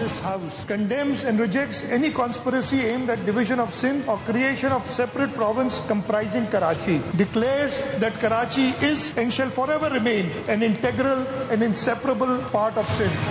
This House condemns and rejects any conspiracy aimed at division of Sindh or creation of separate province comprising Karachi. Declares that Karachi is and shall forever remain an integral and inseparable part of Sindh.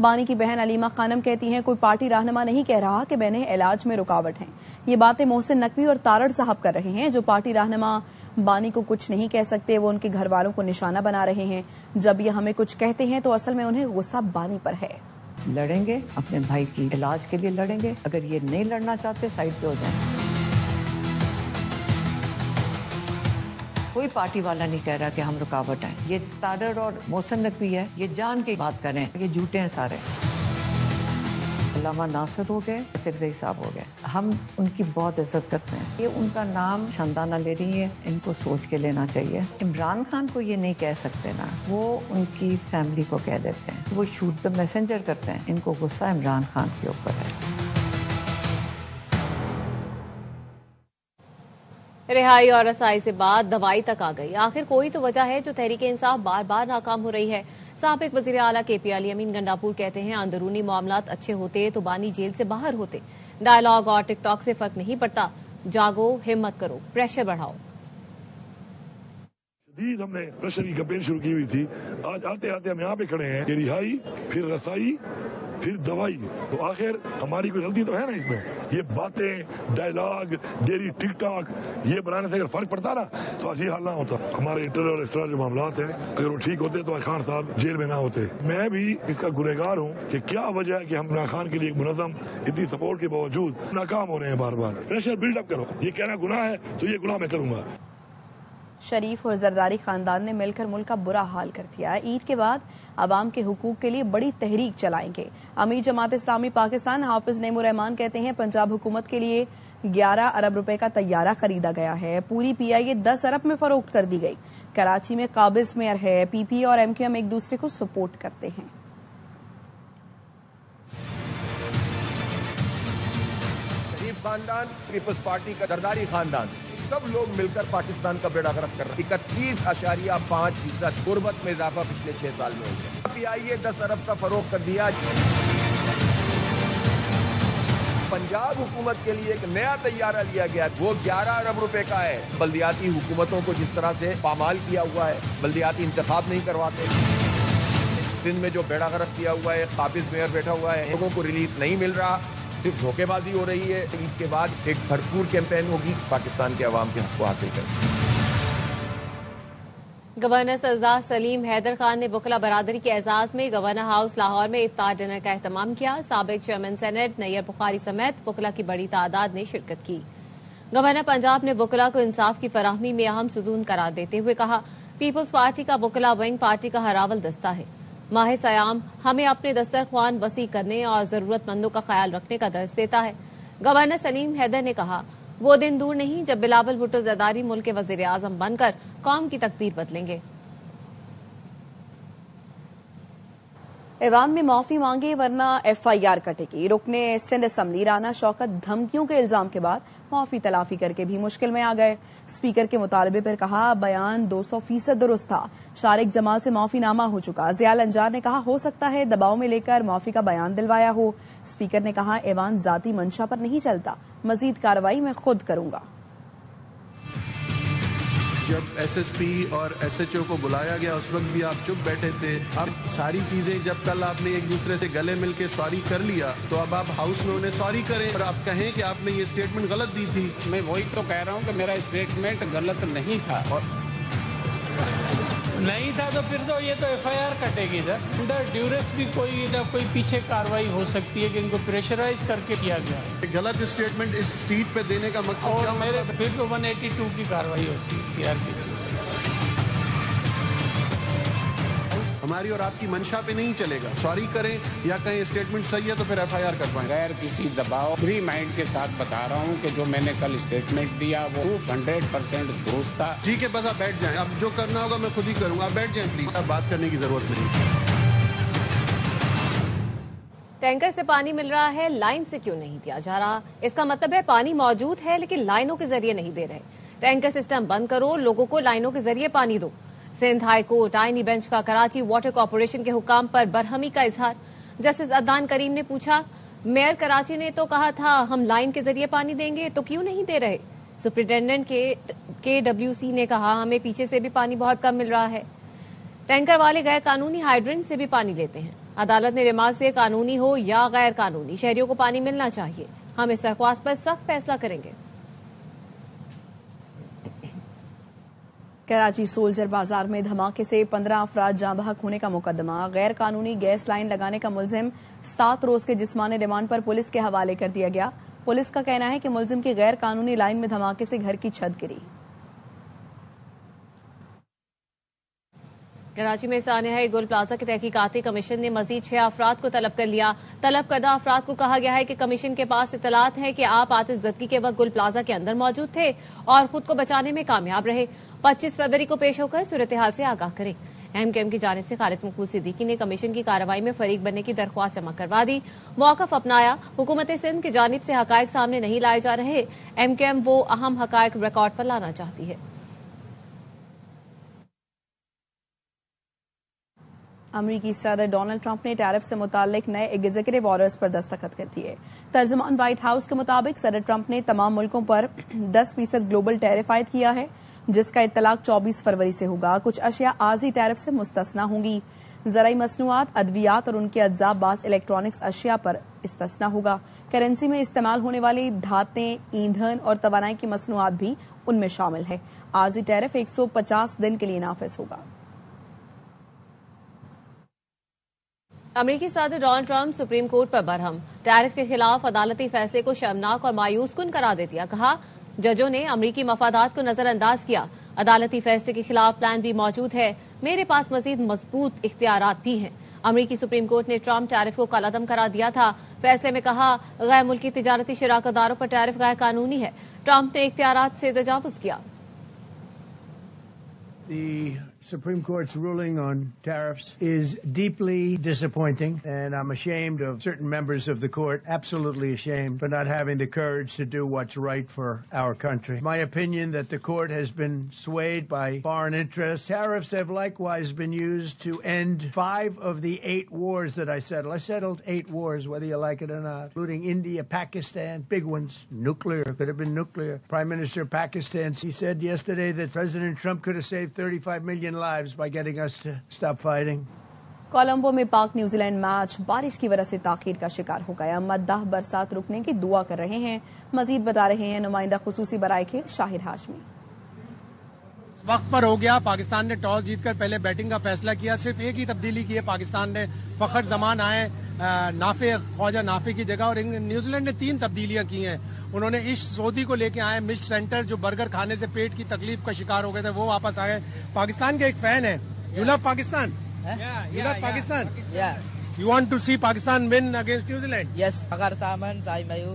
بانی کی بہن علیمہ خانم کہتی ہیں کوئی party رہنما نہیں کہہ رہا کہ بہنیں علاج میں رکاوٹ ہیں. یہ باتیں محسن نقوی اور تارڑ صاحب کر رہے ہیں. جو پارٹی رہنما بانی کو کچھ نہیں کہہ سکتے وہ ان کے گھر والوں کو نشانہ بنا رہے ہیں. جب یہ ہمیں کچھ کہتے ہیں تو اصل میں انہیں غصہ بانی پر ہے. لڑیں گے اپنے بھائی کی علاج کے لیے لڑیں گے. اگر یہ نہیں لڑنا چاہتے سائڈ پہ ہو جائیں. کوئی پارٹی والا نہیں کہہ رہا کہ ہم رکاوٹ ہیں. یہ تارڑ اور محسن نقوی ہے یہ جان کے بات کریں. یہ جھوٹے ہیں سارے. علامہ ناصر ہو گئے چکزئی صاحب ہو گئے. ہم ان کی بہت عزت کرتے ہیں. یہ ان کا نام شاندانہ لے رہی ہے. ان کو سوچ کے لینا چاہیے. عمران خان کو یہ نہیں کہہ سکتے نا. وہ ان کی فیملی کو کہہ دیتے ہیں. وہ شوٹ دا میسنجر کرتے ہیں. ان کو غصہ عمران خان کے اوپر ہے. رہائی اور رسائی سے بعد دوائی تک آ گئی. آخر کوئی تو وجہ ہے جو تحریک انصاف بار بار ناکام ہو رہی ہے. سابق وزیر اعلیٰ کے پی علی امین گنڈاپور کہتے ہیں اندرونی معاملات اچھے ہوتے تو بانی جیل سے باہر ہوتے. ڈائیلاگ اور ٹک ٹاک سے فرق نہیں پڑتا. جاگو، ہمت کرو، پریشر بڑھاؤ. شدید ہم نے پریشر کی کمپین شروع کی ہوئی تھی. آج آتے آتے ہم یہاں پہ کھڑے ہیں کہ رہائی پھر رسائی پھر دوائی. تو آخر ہماری کوئی غلطی تو ہے نا اس میں. یہ باتیں ڈائیلاگ ڈیری ٹک ٹاک یہ بنانے سے اگر فرق پڑتا نا تو آج یہ حال نہ ہوتا. ہمارے انٹر اور اس طرح جو معاملات ہیں اگر وہ ٹھیک ہوتے تو خان صاحب جیل میں نہ ہوتے. میں بھی اس کا گنہگار ہوں کہ کیا وجہ ہے کہ ہم عمران خان کے لیے ایک منظم اتنی سپورٹ کے باوجود ناکام ہو رہے ہیں بار بار. پریشر بلڈ اپ کرو. یہ کہنا گناہ ہے تو یہ گناہ میں کروں گا. شریف اور زرداری خاندان نے مل کر ملک کا برا حال کر دیا. عید کے بعد عوام کے حقوق کے لیے بڑی تحریک چلائیں گے. امیر جماعت اسلامی پاکستان حافظ نعیم الرحمان کہتے ہیں پنجاب حکومت کے لیے 11 ارب روپے کا طیارہ خریدا گیا ہے. پوری پی آئی اے 10 ارب میں فروخت کر دی گئی. کراچی میں قابض میئر ہے. پی پی اور ایم کیو ایم ایک دوسرے کو سپورٹ کرتے ہیں. شریف خاندان، پیپلز پارٹی کا زرداری خاندان، سب لوگ مل کر پاکستان کا بیڑا غرق کر رہے ہیں. 31.5% غربت میں اضافہ پچھلے 6 سال میں ہو گیا. پی آئی اے 10 ارب کا فروخت کر دیا. پنجاب حکومت کے لیے ایک نیا طیارہ لیا گیا. وہ 11 ارب روپے کا ہے. بلدیاتی حکومتوں کو جس طرح سے پامال کیا ہوا ہے، بلدیاتی انتخاب نہیں کرواتے. سندھ میں جو بیڑا غرق کیا ہوا ہے، قابض میئر بیٹھا ہوا ہے، لوگوں کو ریلیف نہیں مل رہا. صرف دھوکے بازی ہو رہی ہے. عید کے بعد ایک بھرپور کیمپین ہوگی پاکستان کے عوام کے حق کو حاصل کرنے. گورنر سرفراز سلیم حیدر خان نے وکلا برادری کے اعزاز میں گورنر ہاؤس لاہور میں افطار ڈنر کا اہتمام کیا. سابق چیئرمین سینیٹ نیر بخاری سمیت وکلا کی بڑی تعداد نے شرکت کی. گورنر پنجاب نے وکلا کو انصاف کی فراہمی میں اہم ستون قرار دیتے ہوئے کہا پیپلز پارٹی کا وکلا ونگ پارٹی کا ہراول دستہ ہے. ماہ سیام ہمیں اپنے دسترخوان وسیع کرنے اور ضرورت مندوں کا خیال رکھنے کا درس دیتا ہے. گورنر سلیم حیدر نے کہا وہ دن دور نہیں جب بلاول بھٹو زرداری ملک کے وزیر اعظم بن کر قوم کی تقدیر بدلیں گے. ایوان میں معافی مانگے ورنہ ایف آئی آر کٹے گی. رکن سندھ اسمبلی رانا شوکت دھمکیوں کے الزام کے بعد معافی تلافی کر کے بھی مشکل میں آ گئے. اسپیکر کے مطالبے پر کہا بیان 200% درست تھا. شارق جمال سے معافی نامہ ہو چکا. ضیاء الانجار نے کہا ہو سکتا ہے دباؤ میں لے کر معافی کا بیان دلوایا ہو. اسپیکر نے کہا ایوان ذاتی منشا پر نہیں چلتا. مزید کارروائی میں خود کروں گا. جب ایس ایس پی اور ایس ایچ او کو بلایا گیا اس وقت بھی آپ چپ بیٹھے تھے. اب ساری چیزیں جب کل آپ نے ایک دوسرے سے گلے مل کے سوری کر لیا تو اب آپ ہاؤس میں انہیں سوری کریں اور آپ کہیں کہ آپ نے یہ اسٹیٹمنٹ غلط دی تھی. میں وہی تو کہہ رہا ہوں کہ میرا اسٹیٹمنٹ غلط نہیں تھا. نہیں تھا تو پھر تو یہ تو ایف آئی آر کٹے گی سر. انڈر ڈیورس بھی کوئی نہ کوئی پیچھے کاروائی ہو سکتی ہے کہ ان کو پریشرائز کر کے کیا گیا. غلط اسٹیٹمنٹ اس سیٹ پہ دینے کا مقصد اور کیا میرے پھر تو 182 کی کاروائی ہوتی ہے سی آر پی سی. ہماری اور آپ کی منشا پہ نہیں چلے گا. سوری کریں یا کہیں اسٹیٹمنٹ صحیح ہے تو پھر ایف آئی آر کٹوائیں. غیر کسی دباؤ فری مائنڈ کے ساتھ بتا رہا ہوں کہ جو میں نے کل اسٹیٹمنٹ دیا وہ 100% درست تھا. ٹھیک ہے بس آپ بیٹھ جائیں. اب جو کرنا ہوگا میں خود ہی کروں گا. آپ بیٹھ جائیں پلیز. اب بات کرنے کی ضرورت نہیں. ٹینکر سے پانی مل رہا ہے لائن سے کیوں نہیں دیا جا رہا؟ اس کا مطلب ہے پانی موجود ہے لیکن لائنوں کے ذریعے نہیں دے رہے. ٹینکر سسٹم بند کرو، لوگوں کو لائنوں کے ذریعے پانی دو. سندھ ہائی کورٹ آئینی بینچ کا کراچی واٹر کارپوریشن کے حکام پر برہمی کا اظہار. جسٹس عدنان کریم نے پوچھا میئر کراچی نے تو کہا تھا ہم لائن کے ذریعے پانی دیں گے تو کیوں نہیں دے رہے؟ سپرنٹینڈنٹ کے ڈبلیو سی نے کہا ہمیں پیچھے سے بھی پانی بہت کم مل رہا ہے. ٹینکر والے غیر قانونی ہائیڈرنٹ سے بھی پانی لیتے ہیں. عدالت نے ریمارک سے قانونی ہو یا غیر قانونی شہریوں کو پانی ملنا چاہیے. ہم اس درخواست پر سخت فیصلہ کریں گے. کراچی سولجر بازار میں دھماکے سے 15 افراد جاں بحق ہونے کا مقدمہ. غیر قانونی گیس لائن لگانے کا ملزم 7 روز کے جسمانی ریمانڈ پر پولیس کے حوالے کر دیا گیا. پولیس کا کہنا ہے کہ ملزم کی غیر قانونی لائن میں دھماکے سے گھر کی چھت گری. کراچی میں سانحہ گل پلازا کے تحقیقاتی کمیشن نے مزید 6 افراد کو طلب کر لیا. طلب کردہ افراد کو کہا گیا ہے کہ کمیشن کے پاس اطلاعات ہیں کہ آپ آتش زدگی کے وقت گل پلازا کے اندر موجود تھے اور خود کو بچانے میں کامیاب رہے. 25 فروری کو پیش ہو کر صورتحال سے آگاہ کریں. ایم کیو ایم کی جانب سے خالد مقبول صدیقی نے کمیشن کی کارروائی میں فریق بننے کی درخواست جمع کروا دی. موقف اپنایا. حکومت سندھ کی جانب سے حقائق سامنے نہیں لائے جا رہے. ایم کیو ایم وہ اہم حقائق ریکارڈ پر لانا چاہتی ہے. امریکی صدر ڈونلڈ ٹرمپ نے ٹیرف سے متعلق نئے ایگزیکٹو آرڈرز پر دستخط کر دیے. ترجمان وائٹ ہاؤس کے مطابق صدر ٹرمپ نے تمام ملکوں پر 10% گلوبل ٹیرف عائد کیا ہے جس کا اطلاق 24 فروری سے ہوگا. کچھ اشیاء عارضی ٹیرف سے مستثنی ہوں گی. زرعی مصنوعات، ادویات اور ان کے اجزاء، بعض الیکٹرانکس اشیاء پر استثنا ہوگا. کرنسی میں استعمال ہونے والی دھاتیں، ایندھن اور توانائی کی مصنوعات بھی ان میں شامل ہے. عارضی ٹیرف 150 دن کے لیے نافذ ہوگا. امریکی صدر ڈونلڈ ٹرمپ سپریم کورٹ پر برہم. ٹیرف کے خلاف عدالتی فیصلے کو شرمناک اور مایوس کن قرار دے دیا. کہا ججوں نے امریکی مفادات کو نظر انداز کیا. عدالتی فیصلے کے خلاف پلان بھی موجود ہے. میرے پاس مزید مضبوط اختیارات بھی ہیں. امریکی سپریم کورٹ نے ٹرمپ ٹیرف کو کالعدم قرار دیا تھا. فیصلے میں کہا غیر ملکی تجارتی شراکت داروں پر ٹیرف غیر قانونی ہے. ٹرمپ نے اختیارات سے تجاوز کیا. The Supreme Court's ruling on tariffs is deeply disappointing, and I'm ashamed of certain members of the court, absolutely ashamed, for not having the courage to do what's right for our country. My opinion that the court has been swayed by foreign interests. Tariffs have likewise been used to end 5 of the 8 wars that I settled. I settled 8 wars, whether you like it or not, including India, Pakistan, big ones, nuclear, could have been nuclear. Prime Minister of Pakistan, he said yesterday that President Trump could have saved 35 million lives by getting us to stop fighting. Colombo میں پاک New Zealand match بارش کی وجہ سے تاخیر کا شکار ہو گیا. مداح برسات رکنے کی دعا کر رہے ہیں. مزید بتا رہے ہیں نمائندہ خصوصی برائے کھیل شاہد ہاشمی. وقت پر ہو گیا. پاکستان نے ٹاس جیت کر پہلے بیٹنگ کا فیصلہ کیا. صرف ایک ہی تبدیلی کی ہے پاکستان نے. فخر زمان آئے نافع خواجہ نافع کی جگہ, اور نیوزی لینڈ نے 3 تبدیلیاں کی ہیں. انہوں نے عشق سعودی کو لے کے آئے. مش سینٹر جو برگر کھانے سے پیٹ کی تکلیف کا شکار ہو گئے تھے وہ واپس آ گئے. پاکستان کے ایک فین ہے. You love Pakistan, you love Pakistan, you want to see Pakistan won against New Zealand. Yes اگر سامان سائی میو.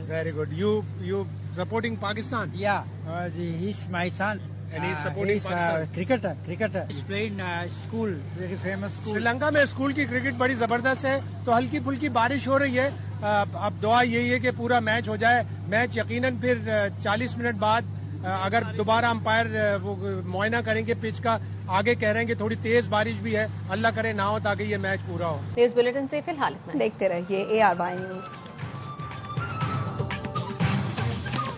Very good. You supporting Pakistan. Yeah he is my sun. And he's supporting Pakistan. Cricketer. He's playing school, very famous school. Sri Lanka میں school کی cricket بڑی زبردست ہے. تو ہلکی پھلکی بارش ہو رہی ہے. اب دعا یہی ہے کہ پورا میچ ہو جائے. میچ یقیناً پھر 40 منٹ بعد اگر دوبارہ امپائر وہ معائنہ کریں گے پچ کا, آگے کہہ رہے ہیں کہ تھوڑی تیز بارش بھی ہے. اللہ کرے نہ ہو تاکہ یہ میچ پورا ہو. نیوز بلیٹن سے فی الحال اتنا. دیکھتے رہیے ARY نیوز.